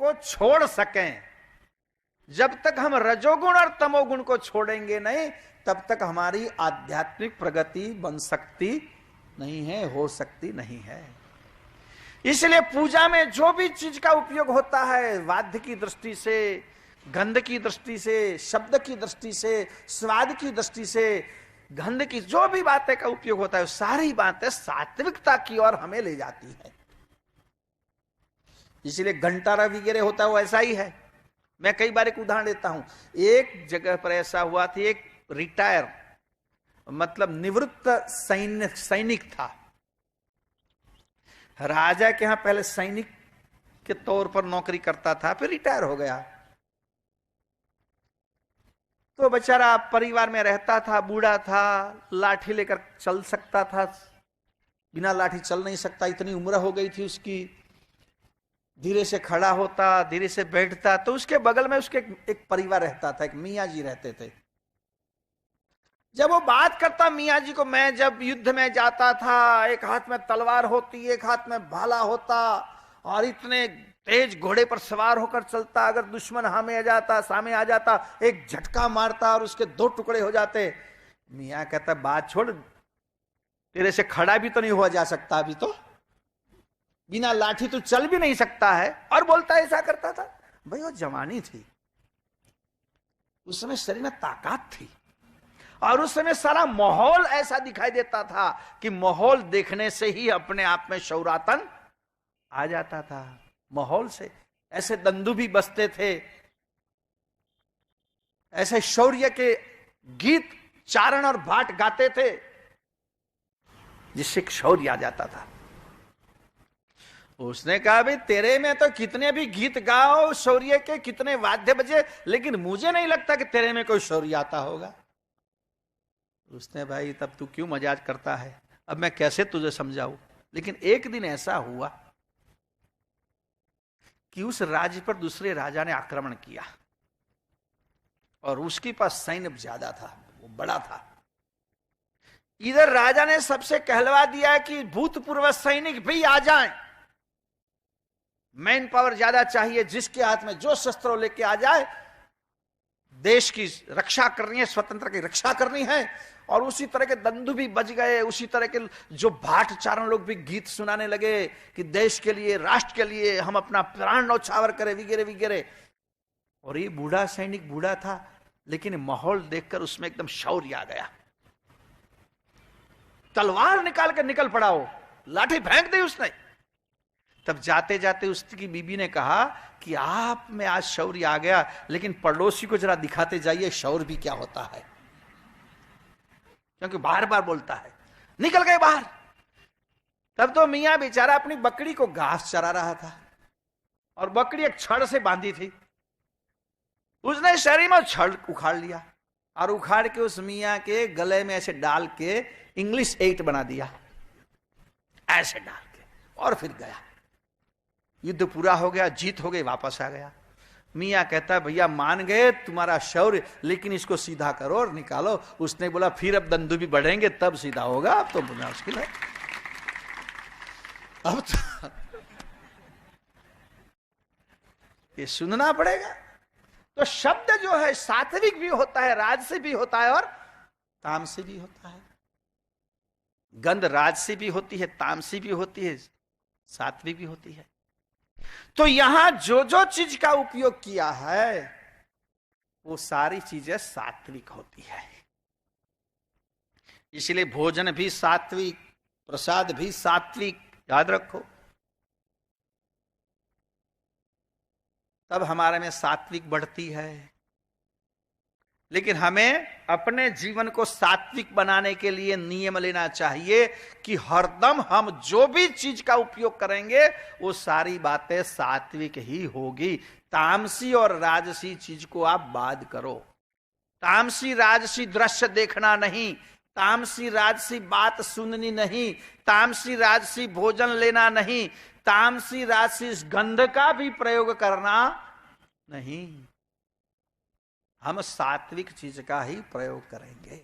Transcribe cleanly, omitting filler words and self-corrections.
को छोड़ सकें। जब तक हम रजोगुण और तमोगुण को छोड़ेंगे नहीं, तब तक हमारी आध्यात्मिक प्रगति बन सकती नहीं है, हो सकती नहीं है। इसलिए पूजा में जो भी चीज का उपयोग होता है, वाद्य की दृष्टि से, गंध की दृष्टि से, शब्द की दृष्टि से, स्वाद की दृष्टि से, गंध की जो भी बातें का उपयोग होता है, सारी बातें सात्विकता की ओर हमें ले जाती है। इसलिए घंटारा वगैरह होता है वो ऐसा ही है। मैं कई बार एक उदाहरण देता हूं। एक जगह पर ऐसा हुआ था, एक रिटायर मतलब निवृत्त सैनिक था। राजा के यहां पहले सैनिक के तौर पर नौकरी करता था, फिर रिटायर हो गया। तो बेचारा परिवार में रहता था, बूढ़ा था, लाठी लेकर चल सकता था, बिना लाठी चल नहीं सकता, इतनी उम्र हो गई थी उसकी। धीरे से खड़ा होता, धीरे से बैठता। तो उसके बगल में उसके एक परिवार रहता था, एक मियाँ जी रहते थे। जब वो बात करता मियाँ जी को, मैं जब युद्ध में जाता था, एक हाथ में तलवार होती, एक हाथ में भाला होता, और इतने तेज घोड़े पर सवार होकर चलता, अगर दुश्मन सामने आ जाता, एक झटका मारता और उसके 2 टुकड़े हो जाते। मियाँ कहता, बात छोड़, तेरे से खड़ा भी तो नहीं हुआ जा सकता, अभी तो बिना लाठी तो चल भी नहीं सकता है, और बोलता ऐसा करता था। भाई वो जवानी थी, उस समय शरीर में ताकत थी, और उस समय सारा माहौल ऐसा दिखाई देता था कि माहौल देखने से ही अपने आप में शौरातन आ जाता था। माहौल से ऐसे दंदू भी बसते थे, ऐसे शौर्य के गीत चारण और भाट गाते थे, जिससे शौर्य आ जाता था। उसने कहा, भाई तेरे में तो कितने भी गीत गाओ शौर्य के, कितने वाद्य बजे, लेकिन मुझे नहीं लगता कि तेरे में कोई शौर्य आता होगा। उसने, भाई तब तू क्यों मजाक करता है, अब मैं कैसे तुझे समझाऊं। लेकिन एक दिन ऐसा हुआ कि उस राज्य पर दूसरे राजा ने आक्रमण किया, और उसके पास सैन्य ज्यादा था, वो बड़ा था। इधर राजा ने सबसे कहलवा दिया कि भूतपूर्व सैनिक भी आ जाएं, मैन पावर ज्यादा चाहिए, जिसके हाथ में जो शस्त्र लेके आ जाए, देश की रक्षा करनी है, स्वतंत्र की रक्षा करनी है। और उसी तरह के दंदू भी बज गए, उसी तरह के जो भाट चारण लोग भी गीत सुनाने लगे कि देश के लिए, राष्ट्र के लिए हम अपना प्राण न्यौछावर करें, वगैरह वगैरह। और ये बूढ़ा सैनिक बूढ़ा था, लेकिन माहौल देखकर उसमें एकदम शौर्य आ गया। तलवार निकाल कर निकल पड़ा, वो लाठी फेंक दी उसने। तब जाते जाते उसकी बीबी ने कहा कि आप में आज शौर्य आ गया, लेकिन पड़ोसी को जरा दिखाते जाइए शौर्य भी क्या होता है, क्योंकि बार बार बोलता है। निकल गए बाहर। तब तो मियां बेचारा अपनी बकरी को घास चरा रहा था, और बकरी एक छड़ से बांधी थी। उसने शरीर में छड़ उखाड़ लिया, और उखाड़ के उस मियां के गले में ऐसे डाल के इंग्लिश 8 बना दिया, ऐसे डाल के, और फिर गया। युद्ध पूरा हो गया, जीत हो गई, वापस आ गया। मियाँ कहता है, भैया मान गए तुम्हारा शौर्य, लेकिन इसको सीधा करो और निकालो। उसने बोला, फिर अब दंदू भी बढ़ेंगे तब सीधा होगा, अब तो मुश्किल है। अब तो ये सुनना पड़ेगा। तो शब्द जो है सात्विक भी होता है, राजसी भी होता है, और तामसी भी होता है। गंध राजसी भी होती है, तामसी भी होती है, सात्विक भी होती है। तो यहां जो जो चीज का उपयोग किया है, वो सारी चीजें सात्विक होती है। इसलिए भोजन भी सात्विक, प्रसाद भी सात्विक, याद रखो। तब हमारे में सात्विक बढ़ती है। लेकिन हमें अपने जीवन को सात्विक बनाने के लिए नियम लेना चाहिए कि हरदम हम जो भी चीज का उपयोग करेंगे, वो सारी बातें सात्विक ही होगी। तामसी और राजसी चीज को आप बाद करो। तामसी राजसी दृश्य देखना नहीं, तामसी राजसी बात सुननी नहीं, तामसी राजसी भोजन लेना नहीं, तामसी राजसी गंध का भी प्रयोग करना नहीं। हम सात्विक चीज का ही प्रयोग करेंगे।